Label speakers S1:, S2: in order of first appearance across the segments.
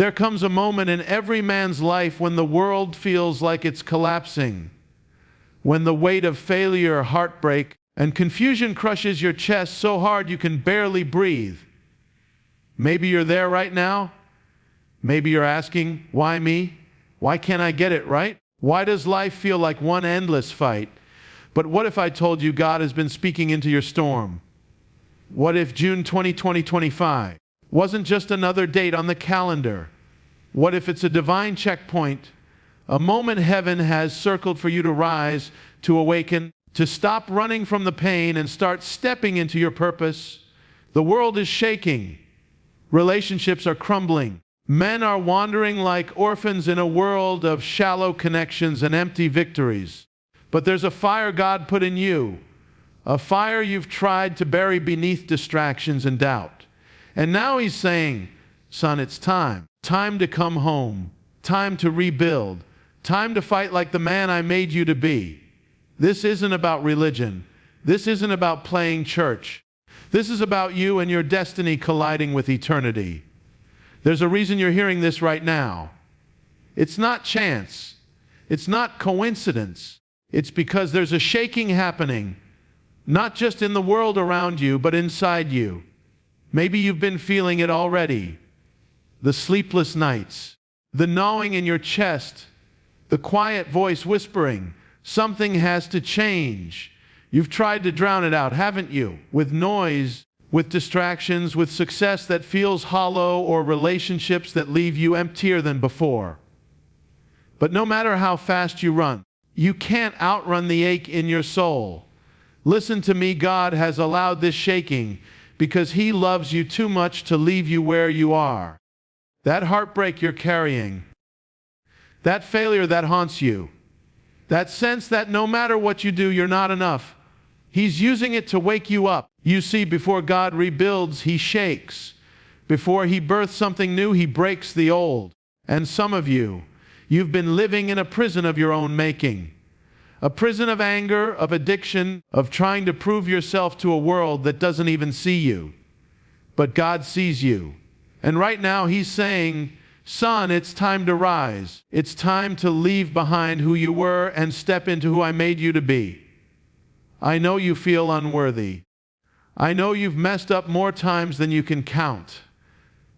S1: There comes a moment in every man's life when the world feels like it's collapsing, when the weight of failure, heartbreak, and confusion crushes your chest so hard you can barely breathe. Maybe you're there right now. Maybe you're asking, why me? Why can't I get it right? Why does life feel like one endless fight? But what if I told you God has been speaking into your storm? What if June 2025 wasn't just another date on the calendar? What if it's a divine checkpoint, a moment heaven has circled for you to rise, to awaken, to stop running from the pain and start stepping into your purpose? The world is shaking. Relationships are crumbling. Men are wandering like orphans in a world of shallow connections and empty victories. But there's a fire God put in you, a fire you've tried to bury beneath distractions and doubt. And now he's saying, son, it's time. Time to come home. Time to rebuild. Time to fight like the man I made you to be. This isn't about religion. This isn't about playing church. This is about you and your destiny colliding with eternity. There's a reason you're hearing this right now. It's not chance. It's not coincidence. It's because there's a shaking happening, not just in the world around you, but inside you. Maybe you've been feeling it already. The sleepless nights, the gnawing in your chest, the quiet voice whispering, something has to change. You've tried to drown it out, haven't you? With noise, with distractions, with success that feels hollow, or relationships that leave you emptier than before. But no matter how fast you run, you can't outrun the ache in your soul. Listen to me, God has allowed this shaking because He loves you too much to leave you where you are. That heartbreak you're carrying, that failure that haunts you, that sense that no matter what you do, you're not enough, He's using it to wake you up. You see, before God rebuilds, He shakes. Before He births something new, He breaks the old. And some of you, you've been living in a prison of your own making. A prison of anger, of addiction, of trying to prove yourself to a world that doesn't even see you. But God sees you. And right now He's saying, son, it's time to rise. It's time to leave behind who you were and step into who I made you to be. I know you feel unworthy. I know you've messed up more times than you can count.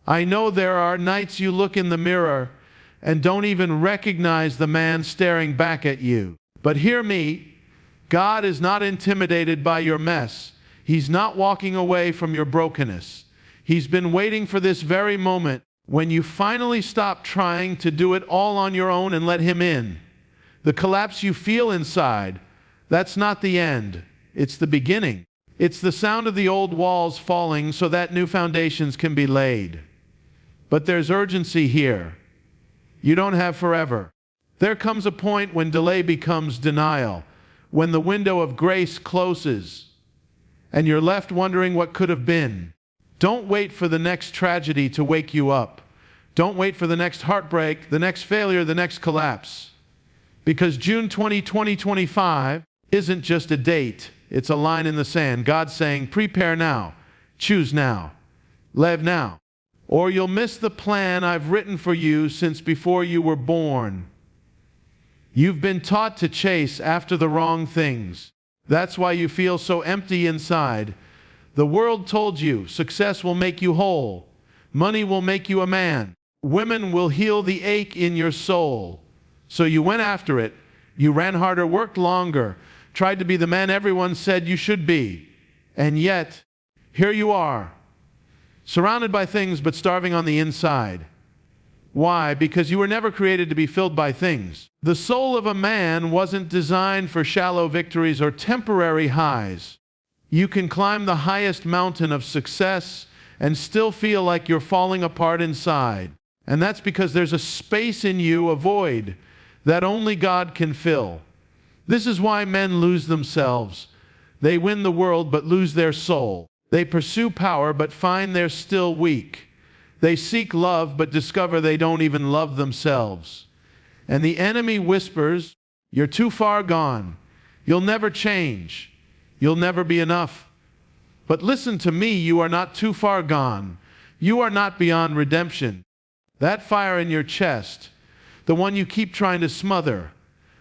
S1: I know there are nights you look in the mirror and don't even recognize the man staring back at you. But hear me, God is not intimidated by your mess. He's not walking away from your brokenness. He's been waiting for this very moment when you finally stop trying to do it all on your own and let Him in. The collapse you feel inside, that's not the end. It's the beginning. It's the sound of the old walls falling so that new foundations can be laid. But there's urgency here. You don't have forever. There comes a point when delay becomes denial, when the window of grace closes, and you're left wondering what could have been. Don't wait for the next tragedy to wake you up. Don't wait for the next heartbreak, the next failure, the next collapse. Because June 2025 isn't just a date. It's a line in the sand. God's saying, prepare now, choose now, live now, or you'll miss the plan I've written for you since before you were born. You've been taught to chase after the wrong things. That's why you feel so empty inside. The world told you success will make you whole. Money will make you a man. Women will heal the ache in your soul. So you went after it. You ran harder, worked longer, tried to be the man everyone said you should be. And yet, here you are, surrounded by things but starving on the inside. Why? Because you were never created to be filled by things. The soul of a man wasn't designed for shallow victories or temporary highs. You can climb the highest mountain of success and still feel like you're falling apart inside. And that's because there's a space in you, a void, that only God can fill. This is why men lose themselves. They win the world but lose their soul. They pursue power but find they're still weak. They seek love but discover they don't even love themselves. And the enemy whispers, you're too far gone. You'll never change. You'll never be enough. But listen to me, you are not too far gone. You are not beyond redemption. That fire in your chest, the one you keep trying to smother,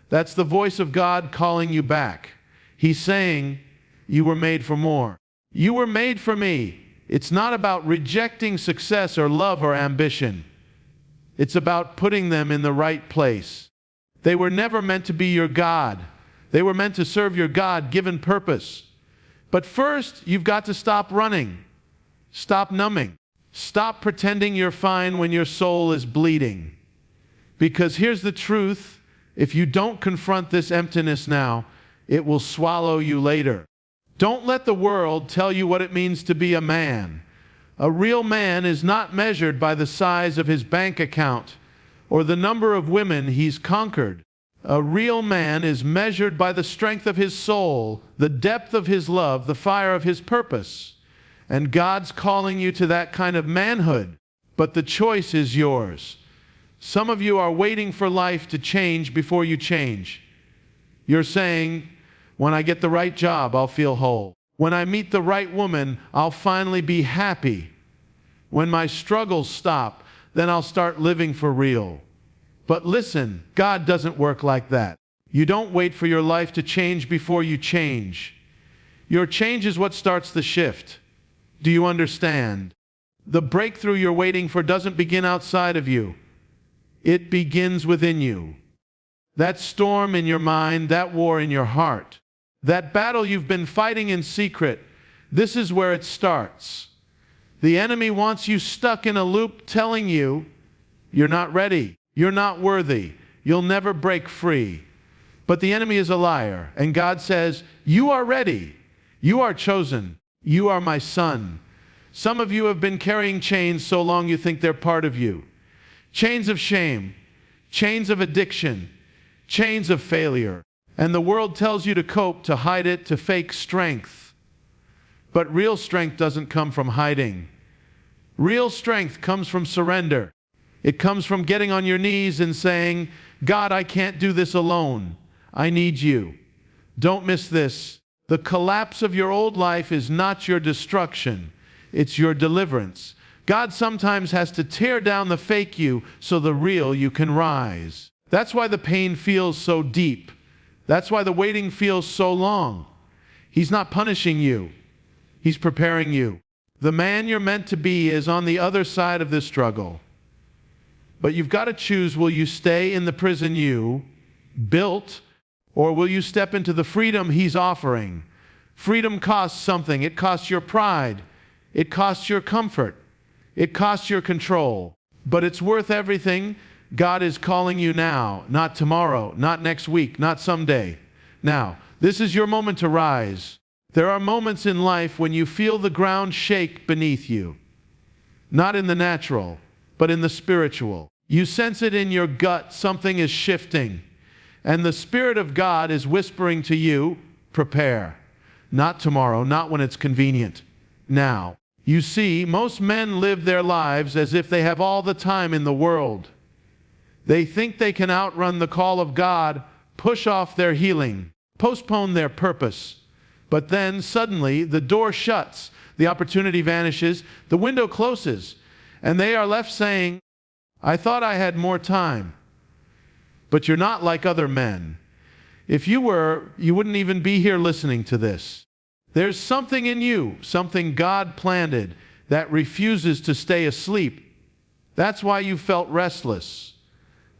S1: that's the voice of God calling you back. He's saying, you were made for more. You were made for me. It's not about rejecting success or love or ambition. It's about putting them in the right place. They were never meant to be your God. They were meant to serve your God-given purpose. But first, you've got to stop running. Stop numbing. Stop pretending you're fine when your soul is bleeding. Because here's the truth. If you don't confront this emptiness now, it will swallow you later. Don't let the world tell you what it means to be a man. A real man is not measured by the size of his bank account or the number of women he's conquered. A real man is measured by the strength of his soul, the depth of his love, the fire of his purpose. And God's calling you to that kind of manhood. But the choice is yours. Some of you are waiting for life to change before you change. You're saying, when I get the right job, I'll feel whole. When I meet the right woman, I'll finally be happy. When my struggles stop, then I'll start living for real. But listen, God doesn't work like that. You don't wait for your life to change before you change. Your change is what starts the shift. Do you understand? The breakthrough you're waiting for doesn't begin outside of you. It begins within you. That storm in your mind, that war in your heart, that battle you've been fighting in secret, this is where it starts. The enemy wants you stuck in a loop telling you, you're not ready, you're not worthy, you'll never break free. But the enemy is a liar, and God says, you are ready, you are chosen, you are my son. Some of you have been carrying chains so long you think they're part of you. Chains of shame, chains of addiction, chains of failure. And the world tells you to cope, to hide it, to fake strength. But real strength doesn't come from hiding. Real strength comes from surrender. It comes from getting on your knees and saying, God, I can't do this alone. I need you. Don't miss this. The collapse of your old life is not your destruction. It's your deliverance. God sometimes has to tear down the fake you so the real you can rise. That's why the pain feels so deep. That's why the waiting feels so long. He's not punishing you. He's preparing you. The man you're meant to be is on the other side of this struggle. But you've got to choose, will you stay in the prison you built, or will you step into the freedom he's offering? Freedom costs something. It costs your pride. It costs your comfort. It costs your control. But it's worth everything. God is calling you now, not tomorrow, not next week, not someday. Now, this is your moment to rise. There are moments in life when you feel the ground shake beneath you. Not in the natural, but in the spiritual. You sense it in your gut, something is shifting. And the Spirit of God is whispering to you, prepare. Not tomorrow, not when it's convenient. Now. You see, most men live their lives as if they have all the time in the world. They think they can outrun the call of God, push off their healing, postpone their purpose. But then suddenly the door shuts, the opportunity vanishes, the window closes, and they are left saying, I thought I had more time. But you're not like other men. If you were, you wouldn't even be here listening to this. There's something in you, something God planted, that refuses to stay asleep. That's why you felt restless.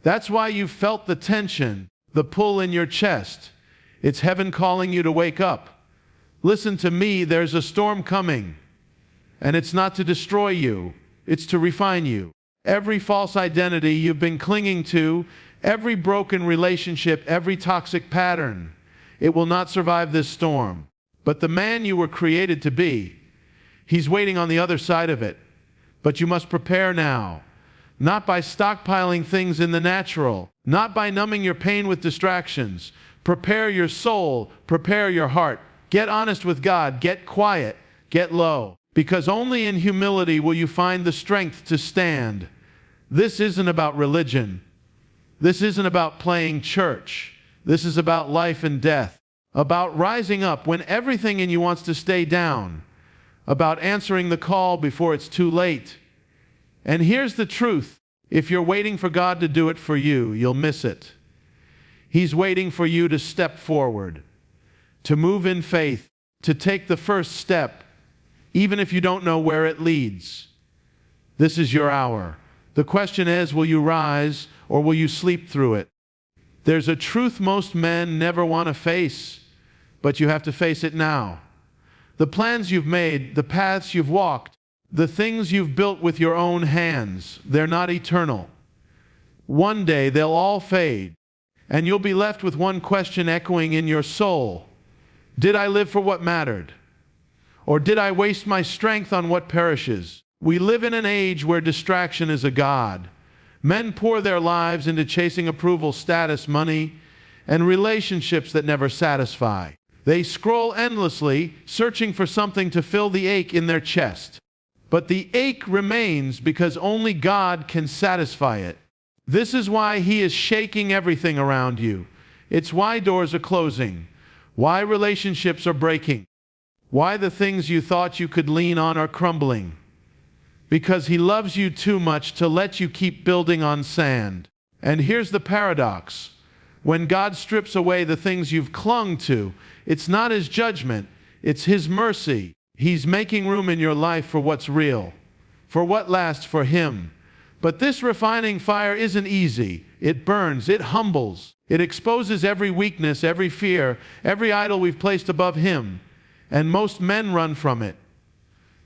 S1: That's why you felt the tension, the pull in your chest. It's heaven calling you to wake up. Listen to me, there's a storm coming. And it's not to destroy you, it's to refine you. Every false identity you've been clinging to, every broken relationship, every toxic pattern, it will not survive this storm. But the man you were created to be, he's waiting on the other side of it. But you must prepare now. Not by stockpiling things in the natural, not by numbing your pain with distractions. Prepare your soul, prepare your heart. Get honest with God, get quiet, get low. Because only in humility will you find the strength to stand. This isn't about religion. This isn't about playing church. This is about life and death. About rising up when everything in you wants to stay down. About answering the call before it's too late. And here's the truth. If you're waiting for God to do it for you, you'll miss it. He's waiting for you to step forward, to move in faith, to take the first step, even if you don't know where it leads. This is your hour. The question is, will you rise or will you sleep through it? There's a truth most men never want to face, but you have to face it now. The plans you've made, the paths you've walked, the things you've built with your own hands, they're not eternal. One day they'll all fade, and you'll be left with one question echoing in your soul. Did I live for what mattered? Or did I waste my strength on what perishes? We live in an age where distraction is a god. Men pour their lives into chasing approval, status, money, and relationships that never satisfy. They scroll endlessly, searching for something to fill the ache in their chest. But the ache remains because only God can satisfy it. This is why He is shaking everything around you. It's why doors are closing, why relationships are breaking, why the things you thought you could lean on are crumbling. Because He loves you too much to let you keep building on sand. And here's the paradox. When God strips away the things you've clung to, it's not His judgment, it's His mercy. He's making room in your life for what's real, for what lasts for Him. But this refining fire isn't easy. It burns, it humbles, it exposes every weakness, every fear, every idol we've placed above Him. And most men run from it.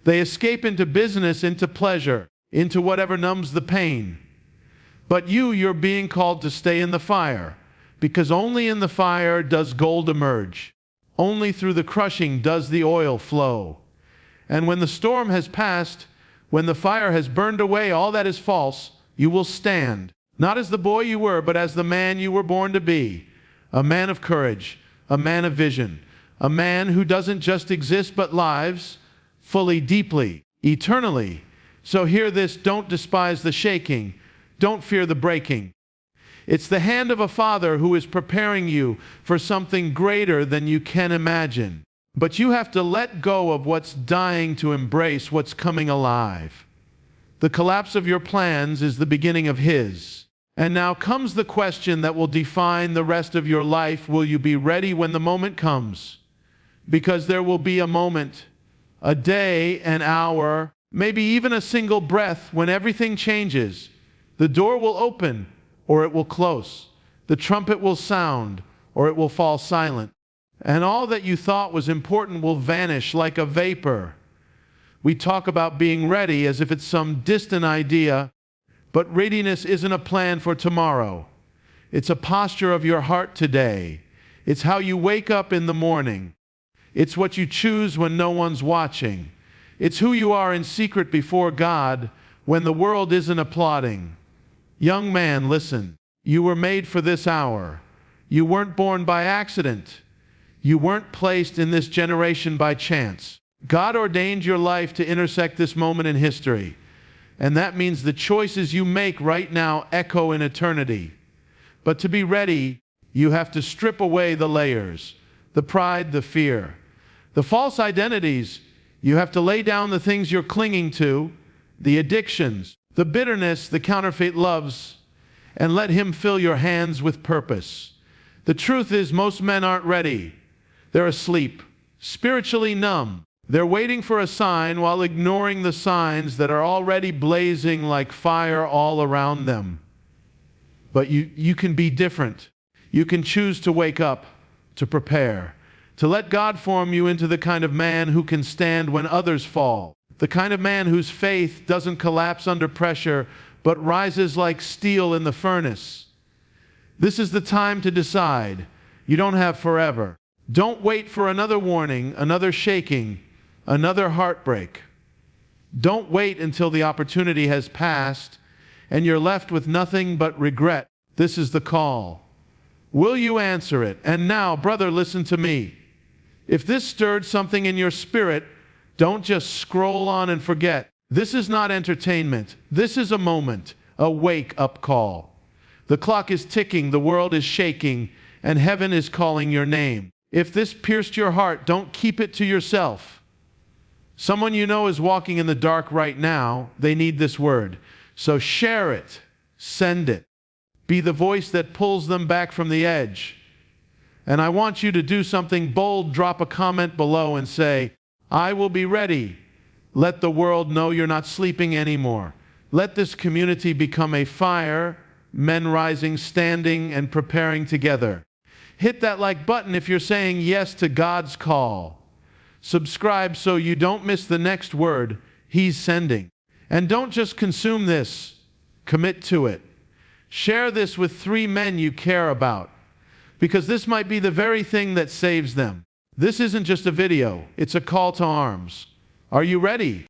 S1: They escape into business, into pleasure, into whatever numbs the pain. But you're being called to stay in the fire, because only in the fire does gold emerge. Only through the crushing does the oil flow. And when the storm has passed, when the fire has burned away all that is false, you will stand, not as the boy you were, but as the man you were born to be, a man of courage, a man of vision, a man who doesn't just exist but lives, fully, deeply, eternally. So hear this, don't despise the shaking, don't fear the breaking. It's the hand of a Father who is preparing you for something greater than you can imagine. But you have to let go of what's dying to embrace what's coming alive. The collapse of your plans is the beginning of His. And now comes the question that will define the rest of your life. Will you be ready when the moment comes? Because there will be a moment, a day, an hour, maybe even a single breath when everything changes. The door will open or it will close. The trumpet will sound or it will fall silent. And all that you thought was important will vanish like a vapor. We talk about being ready as if it's some distant idea, but readiness isn't a plan for tomorrow. It's a posture of your heart today. It's how you wake up in the morning. It's what you choose when no one's watching. It's who you are in secret before God when the world isn't applauding. Young man, listen. You were made for this hour. You weren't born by accident. You weren't placed in this generation by chance. God ordained your life to intersect this moment in history. And that means the choices you make right now echo in eternity. But to be ready, you have to strip away the layers, the pride, the fear, the false identities. You have to lay down the things you're clinging to, the addictions, the bitterness, the counterfeit loves, and let Him fill your hands with purpose. The truth is, most men aren't ready. They're asleep, spiritually numb. They're waiting for a sign while ignoring the signs that are already blazing like fire all around them. But you can be different. You can choose to wake up, to prepare, to let God form you into the kind of man who can stand when others fall, the kind of man whose faith doesn't collapse under pressure, but rises like steel in the furnace. This is the time to decide. You don't have forever. Don't wait for another warning, another shaking, another heartbreak. Don't wait until the opportunity has passed and you're left with nothing but regret. This is the call. Will you answer it? And now, brother, listen to me. If this stirred something in your spirit, don't just scroll on and forget. This is not entertainment. This is a moment, a wake-up call. The clock is ticking, the world is shaking, and heaven is calling your name. If this pierced your heart, don't keep it to yourself. Someone you know is walking in the dark right now. They need this word. So share it. Send it. Be the voice that pulls them back from the edge. And I want you to do something bold. Drop a comment below and say, I will be ready. Let the world know you're not sleeping anymore. Let this community become a fire, men rising, standing, and preparing together. Hit that like button if you're saying yes to God's call. Subscribe so you don't miss the next word He's sending. And don't just consume this, commit to it. Share this with 3 men you care about, because this might be the very thing that saves them. This isn't just a video, it's a call to arms. Are you ready?